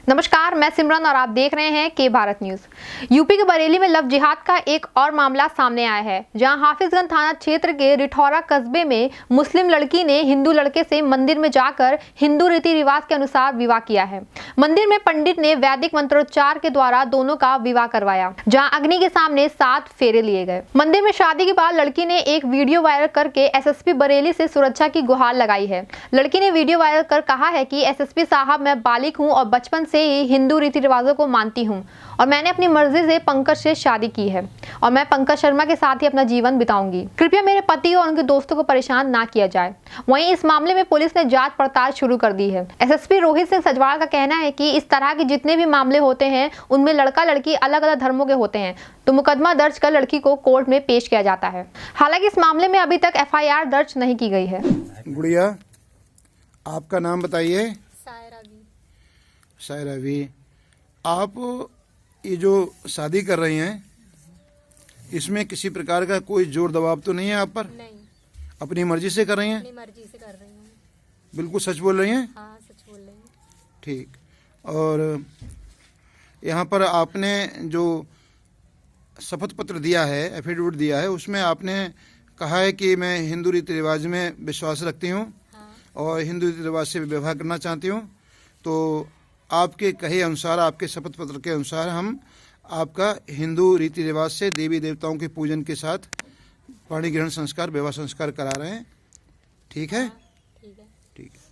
नमस्कार, मैं सिमरन और आप देख रहे हैं के भारत न्यूज। यूपी के बरेली में लव जिहाद का एक और मामला सामने आया है, जहां हाफिजगंज थाना क्षेत्र के रिठौरा कस्बे में मुस्लिम लड़की ने हिंदू लड़के से मंदिर में जाकर हिंदू रीति रिवाज के अनुसार विवाह किया है। मंदिर में पंडित ने वैदिक मंत्रोच्चार के द्वारा दोनों का विवाह करवाया, जहाँ अग्नि के सामने 7 फेरे लिए गए। मंदिर में शादी के बाद लड़की ने एक वीडियो वायरल करके एसएसपी बरेली से सुरक्षा की गुहार लगाई है। लड़की ने वीडियो वायरल कर कहा है कि एसएसपी साहब, मैं बालिग हूँ और बचपन से ही हिंदू रीति रिवाजों को मानती हूँ और मैंने अपनी मर्जी से पंकज से शादी की है और मैं पंकज शर्मा के साथ ही अपना जीवन बिताऊंगी। कृपया मेरे पति और उनके दोस्तों को परेशान ना किया जाए। वहीं इस मामले में पुलिस ने जांच पड़ताल शुरू कर दी है। एसएसपी रोहित सिंह सजवाल का कहना है कि इस तरह के जितने भी मामले होते हैं उनमें लड़का लड़की अलग अलग धर्मों के होते हैं तो मुकदमा दर्ज कर लड़की को कोर्ट में पेश किया जाता है। हालांकि इस मामले में अभी तक एफआईआर दर्ज नहीं की गई है। गुड़िया, आपका नाम बताइए। सायरा वी, आप ये जो शादी कर रही हैं इसमें किसी प्रकार का कोई जोर दबाव तो नहीं है आप पर? नहीं, अपनी मर्जी से कर रही हैं? अपनी मर्जी से कर रही हूँ। बिल्कुल सच बोल रही हैं? हाँ, सच बोल रही हूँ। ठीक। और यहाँ पर आपने जो शपथ पत्र दिया है, एफिडेविट दिया है, उसमें आपने कहा है कि मैं हिंदू रीति रिवाज में विश्वास रखती हूँ और हिंदू रीति रिवाज से व्यवहार करना चाहती हूँ। तो आपके कहे अनुसार, आपके शपथ पत्र के अनुसार हम आपका हिंदू रीति रिवाज से देवी देवताओं के पूजन के साथ पाणी ग्रहण संस्कार, विवाह संस्कार करा रहे हैं। ठीक है? ठीक है। ठीक है।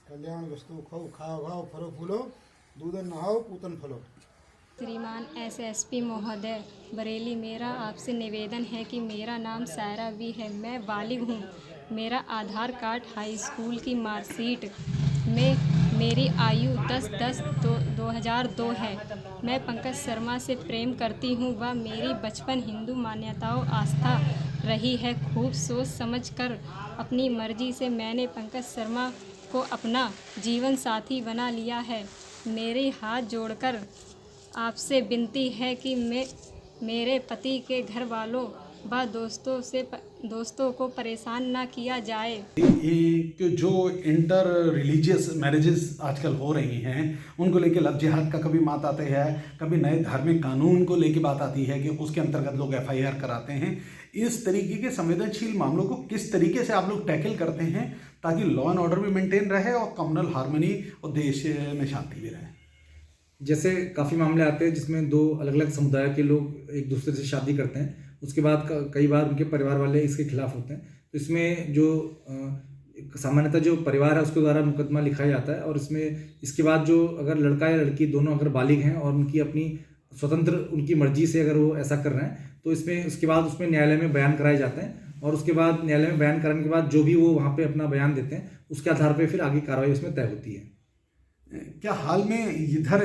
कल्याण वस्तु खाओ, खाओ खाओ, फलो फूलो, दूधन नहाओ, पूतन फलो। श्रीमान एसएसपी महोदय बरेली, मेरा आपसे निवेदन है कि मेरा नाम सायरा वी है। मैं बालिग हूँ। मेरा आधार कार्ड, हाई स्कूल की मार्कशीट में मेरी आयु 10/10/2002 है। मैं पंकज शर्मा से प्रेम करती हूँ। वह मेरी बचपन हिंदू मान्यताओं आस्था रही है। खूब सोच समझ कर अपनी मर्जी से मैंने पंकज शर्मा को अपना जीवन साथी बना लिया है। मेरे हाथ जोड़कर आपसे विनती है कि मेरे पति के घर वालों व दोस्तों को परेशान ना किया जाए। ये जो इंटर रिलीजियस मैरिजेस आजकल हो रही हैं उनको लेके लव जिहाद का कभी बात आते हैं, कभी नए धार्मिक कानून को लेके बात आती है कि उसके अंतर्गत लोग एफआईआर कराते हैं। इस तरीके के संवेदनशील मामलों को किस तरीके से आप लोग टैकल करते हैं ताकि लॉ एंड ऑर्डर भी मेंटेन रहे और कम्युनल हार्मनी और देश में शांति भी रहे? जैसे काफ़ी मामले आते हैं जिसमें दो अलग अलग समुदाय के लोग एक दूसरे से शादी करते हैं, उसके बाद कई बार उनके परिवार वाले इसके खिलाफ होते हैं। तो इसमें जो सामान्यतः जो परिवार है उसके द्वारा मुकदमा लिखा जाता है और इसके बाद जो अगर लड़का या लड़की दोनों अगर बालिग हैं और उनकी अपनी स्वतंत्र उनकी मर्जी से अगर वो ऐसा कर रहे हैं तो उसके बाद उसमें न्यायालय में बयान कराए जाते हैं और उसके बाद न्यायालय में बयान कराने के बाद जो भी वो वहाँ पर अपना बयान देते हैं उसके आधार पर फिर आगे कार्रवाई उसमें तय होती है। क्या हाल में इधर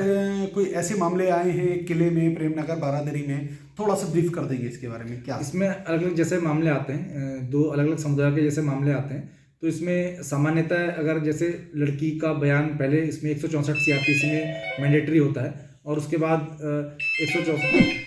कोई ऐसे मामले आए हैं किले में, प्रेमनगर, बारादरी में? थोड़ा सा ब्रीफ कर देंगे इसके बारे में। क्या इसमें अलग अलग जैसे मामले आते हैं, दो अलग अलग समुदाय के जैसे मामले आते हैं तो इसमें सामान्यतः अगर जैसे लड़की का बयान पहले इसमें 164 सीआरपीसी में मैंडेटरी होता है और उसके बाद 164।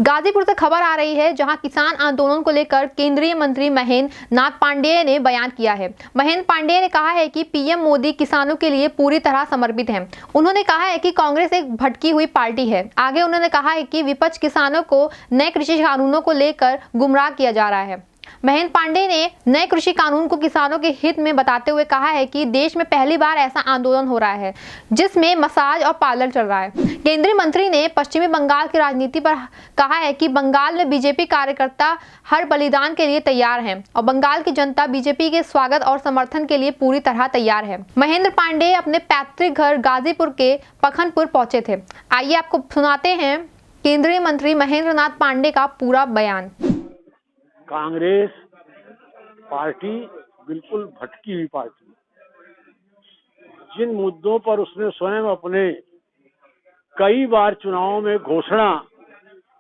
गाजीपुर से खबर आ रही है, जहां किसान आंदोलन को लेकर केंद्रीय मंत्री महेंद्र नाथ पांडेय ने बयान किया है। महेंद्र पांडेय ने कहा है कि पीएम मोदी किसानों के लिए पूरी तरह समर्पित हैं। उन्होंने कहा है कि कांग्रेस एक भटकी हुई पार्टी है। आगे उन्होंने कहा है कि विपक्ष किसानों को नए कृषि कानूनों को लेकर गुमराह किया जा रहा है। महेंद्र पांडेय ने नए कृषि कानून को किसानों के हित में बताते हुए कहा है कि देश में पहली बार ऐसा आंदोलन हो रहा है जिसमें मसाज और पार्लर चल रहा है। केंद्रीय मंत्री ने पश्चिमी बंगाल की राजनीति पर कहा है कि बंगाल में बीजेपी कार्यकर्ता हर बलिदान के लिए तैयार हैं और बंगाल की जनता बीजेपी के स्वागत और समर्थन के लिए पूरी तरह तैयार है। महेंद्र पांडेय अपने पैतृक घर गाजीपुर के पखनपुर पहुंचे थे। आइए आपको सुनाते हैं केंद्रीय मंत्री महेंद्र नाथ पांडेय का पूरा बयान। कांग्रेस पार्टी बिल्कुल भटकी हुई पार्टी। जिन मुद्दों पर उसने स्वयं अपने कई बार चुनावों में घोषणा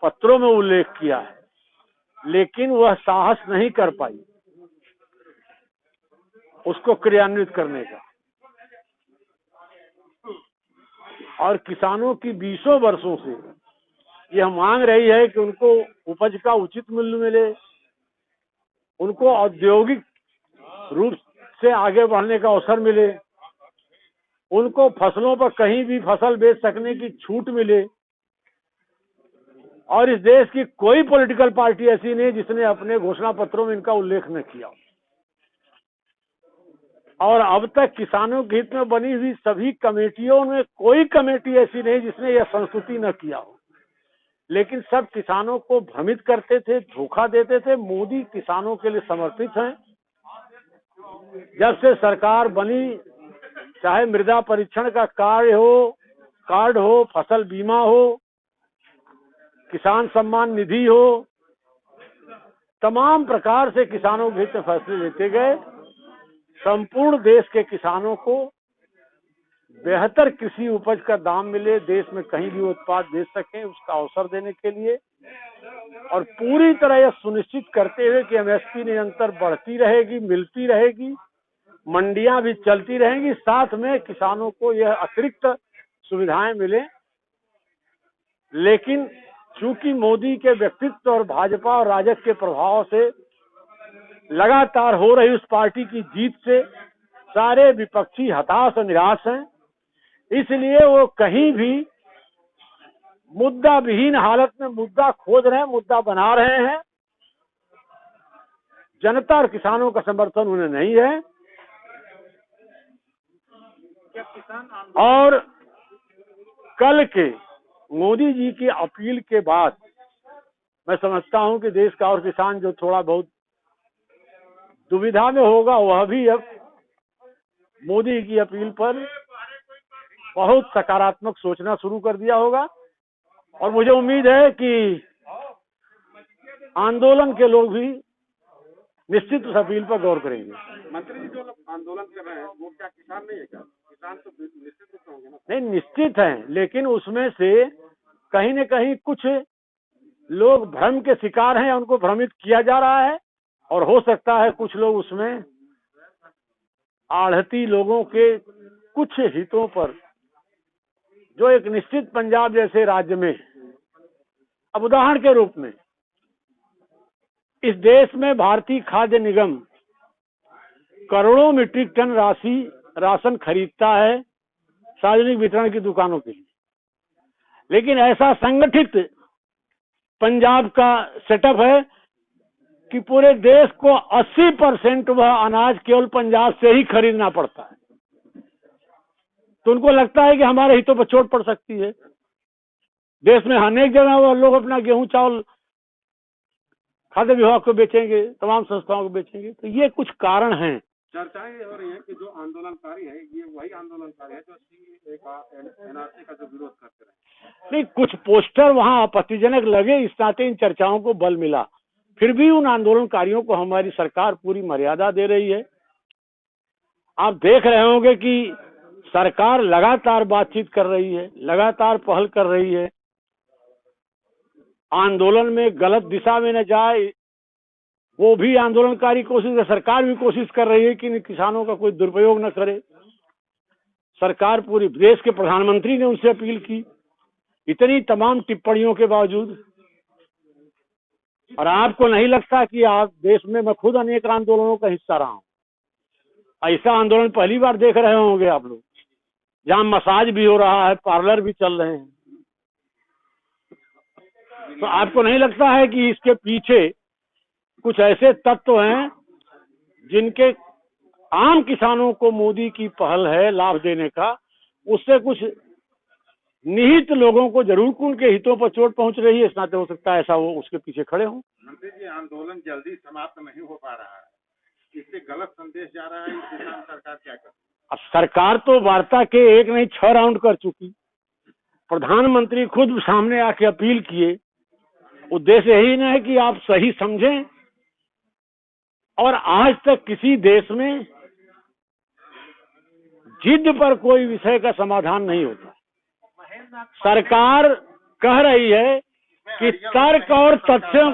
पत्रों में उल्लेख किया है, लेकिन वह साहस नहीं कर पाई उसको क्रियान्वित करने का। और किसानों की 20 वर्षों से यह मांग रही है कि उनको उपज का उचित मूल्य मिले, उनको औद्योगिक रूप से आगे बढ़ने का अवसर मिले, उनको फसलों पर कहीं भी फसल बेच सकने की छूट मिले। और इस देश की कोई पॉलिटिकल पार्टी ऐसी नहीं जिसने अपने घोषणा पत्रों में इनका उल्लेख न किया। और अब तक किसानों के हित में बनी हुई सभी कमेटियों में कोई कमेटी ऐसी नहीं जिसने यह संस्तुति न किया हो। लेकिन सब किसानों को भ्रमित करते थे, धोखा देते थे। मोदी किसानों के लिए समर्पित हैं। जब से सरकार बनी, चाहे मृदा परीक्षण का कार्ड हो, फसल बीमा हो, किसान सम्मान निधि हो, तमाम प्रकार से किसानों के हित में फैसले लेते गए। संपूर्ण देश के किसानों को बेहतर कृषि उपज का दाम मिले, देश में कहीं भी उत्पाद बेच सकें, उसका अवसर देने के लिए, और पूरी तरह यह सुनिश्चित करते हुए कि एमएसपी निरंतर बढ़ती रहेगी, मिलती रहेगी, मंडियां भी चलती रहेंगी, साथ में किसानों को यह अतिरिक्त सुविधाएं मिले। लेकिन चूंकि मोदी के व्यक्तित्व और भाजपा और राजग के प्रभाव से लगातार हो रही उस पार्टी की जीत से सारे विपक्षी हताश और निराश हैं। इसलिए वो कहीं भी मुद्दा विहीन हालत में मुद्दा खोज रहे हैं, मुद्दा बना रहे हैं। जनता और किसानों का समर्थन उन्हें नहीं है। और कल के मोदी जी की अपील के बाद मैं समझता हूं कि देश का और किसान जो थोड़ा बहुत दुविधा में होगा, वह भी अब मोदी की अपील पर बहुत सकारात्मक सोचना शुरू कर दिया होगा। और मुझे उम्मीद है कि आंदोलन के लोग भी निश्चित उस अपील पर गौर करेंगे। मंत्री जी जो लोग आंदोलन कर रहे हैं वो क्या किसान नहीं है क्या? किसान तो निश्चित रूप से होंगे ना। नहीं, निश्चित हैं, लेकिन उसमें से कहीं न कहीं कुछ लोग भ्रम के शिकार हैं, उनको भ्रमित किया जा रहा है। और हो सकता है कुछ लोग उसमें आढ़ती लोगों के कुछ हितों पर, जो एक निश्चित पंजाब जैसे राज्य में, अब उदाहरण के रूप में इस देश में भारतीय खाद्य निगम करोड़ों मीट्रिक टन राशन खरीदता है सार्वजनिक वितरण की दुकानों के लिए, लेकिन ऐसा संगठित पंजाब का सेटअप है कि पूरे देश को 80% वह अनाज केवल पंजाब से ही खरीदना पड़ता है। तो उनको लगता है कि हमारे हितों पर चोट पड़ सकती है। देश में अनेक जगह वो लोग अपना गेहूं चावल खाद्य विभाग को बेचेंगे, तमाम संस्थाओं को बेचेंगे। तो ये कुछ कारण हैं। चर्चाएं ये हो रही हैं कि जो आंदोलनकारी है ये वही आंदोलनकारी है जो एनआरसी का जो विरोध करते रहे। नहीं, कुछ पोस्टर वहां आपत्तिजनक लगे, इस नाते इन चर्चाओं को बल मिला। फिर भी उन आंदोलनकारियों को हमारी सरकार पूरी मर्यादा दे रही है। आप देख रहे होंगे कि सरकार लगातार बातचीत कर रही है, लगातार पहल कर रही है। आंदोलन में गलत दिशा में न जाए, वो भी आंदोलनकारी कोशिश है। सरकार भी कोशिश कर रही है कि किसानों का कोई दुरुपयोग न करे। सरकार पूरी, देश के प्रधानमंत्री ने उनसे अपील की, इतनी तमाम टिप्पणियों के बावजूद। और आपको नहीं लगता कि आप देश में, मैं खुद अनेक आंदोलनों का हिस्सा रहा हूं, ऐसा आंदोलन पहली बार देख रहे होंगे आप लोग, जहां मसाज भी हो रहा है, पार्लर भी चल रहे हैं। तो आपको नहीं लगता है कि इसके पीछे कुछ ऐसे तत्व हैं जिनके आम किसानों को मोदी की पहल है लाभ देने का, उससे कुछ निहित लोगों को जरूर उनके हितों पर चोट पहुंच रही है। इस नाते हो सकता है ऐसा वो उसके पीछे खड़े हों। मंत्री जी, आंदोलन जल्दी समाप्त नहीं हो पा रहा है, इससे गलत संदेश जा रहा है। इस दिशा में सरकार क्या करे? अब सरकार तो वार्ता के 1 नहीं 6 राउंड कर चुकी। प्रधानमंत्री खुद सामने आके अपील किए। उद्देश्य यही नहीं है कि आप सही समझें। और आज तक किसी देश में जिद पर कोई विषय का समाधान नहीं होता। सरकार कह रही है कि तर्क और तथ्यों,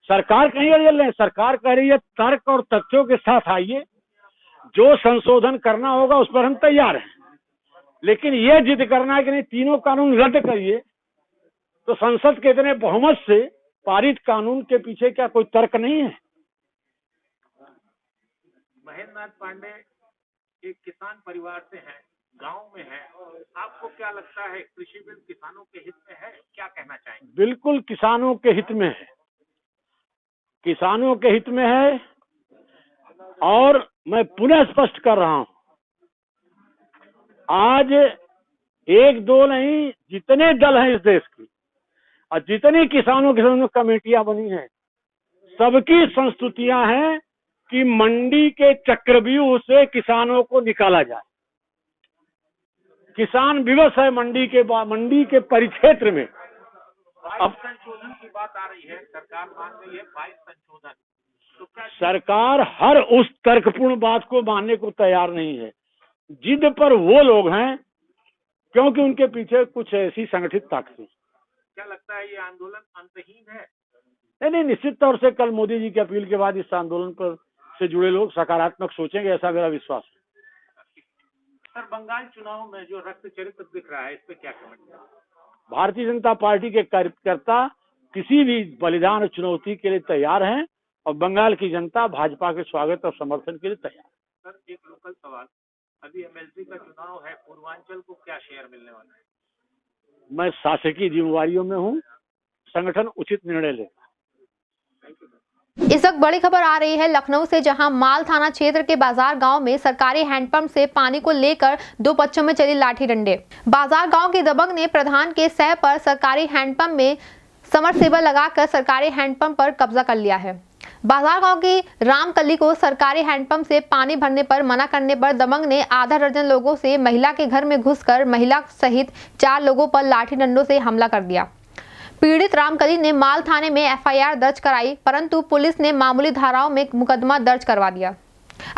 सरकार कहीं अड़ियल नहीं, सरकार कह रही है तर्क और तथ्यों के साथ आइए, जो संशोधन करना होगा उस पर हम तैयार हैं। लेकिन ये जिद करना है कि नहीं तीनों कानून रद्द करिए, तो संसद के इतने बहुमत से पारित कानून के पीछे क्या कोई तर्क नहीं है? महेंद्र नाथ पांडे एक किसान परिवार से हैं, गांव में हैं। आपको क्या लगता है कृषि बिल किसानों के हित में है? क्या कहना चाहेंगे? बिल्कुल किसानों के हित में है, किसानों के हित में है। और मैं पुनः स्पष्ट कर रहा हूं, आज एक दो नहीं, जितने दल हैं इस देश की और जितनी किसानों के सामने कमेटियां बनी हैं, सबकी संस्तुतियां हैं कि मंडी के चक्रव्यूह से किसानों को निकाला जाए। किसान विवश है मंडी के परिक्षेत्र में। अब संशोधन की बात आ रही है, सरकार मान रही है 22 संशोधन, तो क्या सरकार हर उस तर्कपूर्ण बात को मानने को तैयार नहीं है। जिद पर वो लोग हैं क्योंकि उनके पीछे कुछ ऐसी संगठित ताकतें। क्या लगता है ये आंदोलन अंतहीन है? नहीं, निश्चित तौर से कल मोदी जी की अपील के बाद इस आंदोलन पर से जुड़े लोग सकारात्मक सोचेंगे, ऐसा मेरा विश्वास है। सर, बंगाल चुनाव में जो रक्त चरित्र दिख रहा है, इस पे क्या कमेंट है? भारतीय जनता पार्टी के कार्यकर्ता किसी भी बलिदान और चुनौती के लिए तैयार हैं और बंगाल की जनता भाजपा के स्वागत और समर्थन के लिए तैयार है। सर, एक लोकल सवाल, अभी एमएलसी का चुनाव है, पूर्वांचल को क्या शेयर मिलने वाला है? मैं शासकीय जिम्मेवारियों में हूं, संगठन उचित निर्णय लेगा। इस वक्त बड़ी खबर आ रही है लखनऊ से, जहां माल थाना क्षेत्र के बाजार गांव में सरकारी हैंडपंप से पानी को लेकर दो बच्चों में चली लाठी डंडे। बाजार गांव के दबंग ने प्रधान के सह पर सरकारी हैंडपंप में समरसेबल लगाकर सरकारी हैंडपंप पर कब्जा कर लिया है। बाजार गांव की रामकली को सरकारी हैंडपंप से पानी भरने पर मना करने पर दबंग ने आधा दर्जन लोगों से महिला के घर में घुसकर महिला सहित 4 लोगों पर लाठी डंडों से हमला कर दिया। पीड़ित रामकली ने माल थाने में एफआईआर दर्ज कराई, परंतु पुलिस ने मामूली धाराओं में मुकदमा दर्ज करवा दिया।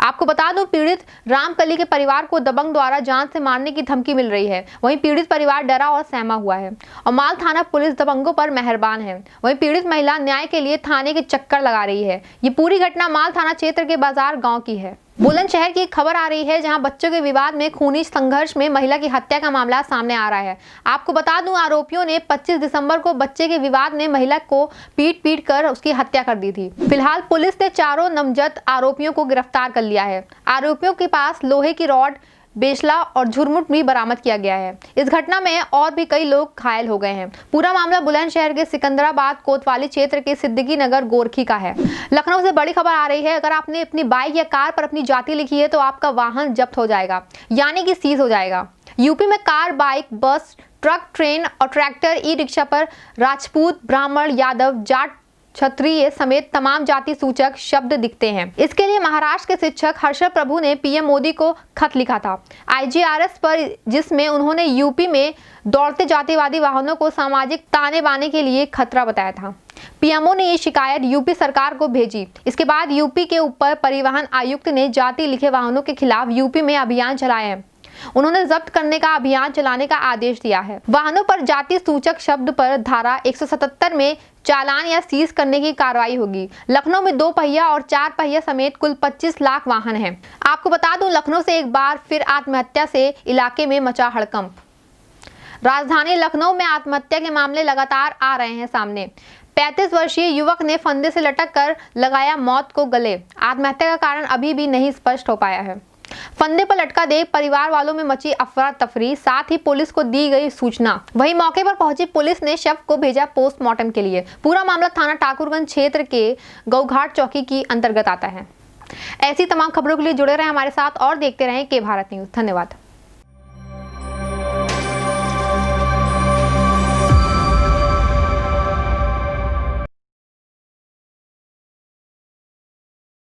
आपको बता दूं, पीड़ित रामकली के परिवार को दबंग द्वारा जान से मारने की धमकी मिल रही है। वहीं पीड़ित परिवार डरा और सहमा हुआ है और माल थाना पुलिस दबंगों पर मेहरबान है। वहीं पीड़ित महिला न्याय के लिए थाने के चक्कर लगा रही है। ये पूरी घटना माल थाना क्षेत्र के बाजार गाँव की है। बुलंदशहर की खबर आ रही है, जहां बच्चों के विवाद में खूनी संघर्ष में महिला की हत्या का मामला सामने आ रहा है। आपको बता दूं, आरोपियों ने 25 दिसंबर को बच्चे के विवाद में महिला को पीट कर उसकी हत्या कर दी थी। फिलहाल पुलिस ने चारों नामजद आरोपियों को गिरफ्तार कर लिया है। आरोपियों के पास लोहे की रॉड, बेशला और झुरमुट भी बरामद किया गया है। इस घटना में और भी कई लोग घायल हो गए हैं। पूरा मामला बुलंदशहर के सिकंदराबाद कोतवाली क्षेत्र के सिद्दीकी नगर गोरखी का है। लखनऊ से बड़ी खबर आ रही है, अगर आपने अपनी बाइक या कार पर अपनी जाति लिखी है तो आपका वाहन जब्त हो जाएगा, यानी कि सीज हो जाएगा। यूपी में कार, बाइक, बस, ट्रक, ट्रेन और ट्रैक्टर, ई रिक्शा पर राजपूत, ब्राह्मण, यादव, जाट, क्षत्रिय समेत तमाम जाति सूचक शब्द दिखते हैं। इसके लिए महाराष्ट्र के शिक्षक हर्षद प्रभु ने पीएम मोदी को खत लिखा था IGRS पर, जिसमें उन्होंने यूपी में दौड़ते जातिवादी वाहनों को सामाजिक ताने बाने के लिए खतरा बताया था। पीएमओ ने ये शिकायत यूपी सरकार को भेजी। इसके बाद यूपी के ऊपर परिवहन आयुक्त ने जाति लिखे वाहनों के खिलाफ यूपी में अभियान चलाए हैं। उन्होंने जब्त करने का अभियान चलाने का आदेश दिया है। वाहनों पर जाति सूचक शब्द पर धारा 177 में चालान या सीज करने की कार्रवाई होगी। लखनऊ में 2 पहिया और 4 पहिया समेत कुल 25 लाख वाहन हैं। आपको बता दूं, लखनऊ से एक बार फिर आत्महत्या से इलाके में मचा हड़कंप। राजधानी लखनऊ में आत्महत्या के मामले लगातार आ रहे हैं सामने। 35 वर्षीय युवक ने फंदे से लटक कर लगाया मौत को गले। आत्महत्या का कारण अभी भी नहीं स्पष्ट हो पाया है। फंदे पर लटका देख परिवार वालों में मची अफरा तफरी, साथ ही पुलिस को दी गई सूचना। वहीं मौके पर पहुंची पुलिस ने शव को भेजा पोस्टमार्टम के लिए। पूरा मामला थाना ठाकुरगंज क्षेत्र के गौघाट चौकी की अंतर्गत आता है। ऐसी तमाम खबरों के लिए जुड़े रहें हमारे साथ और देखते रहें के भारत न्यूज। धन्यवाद।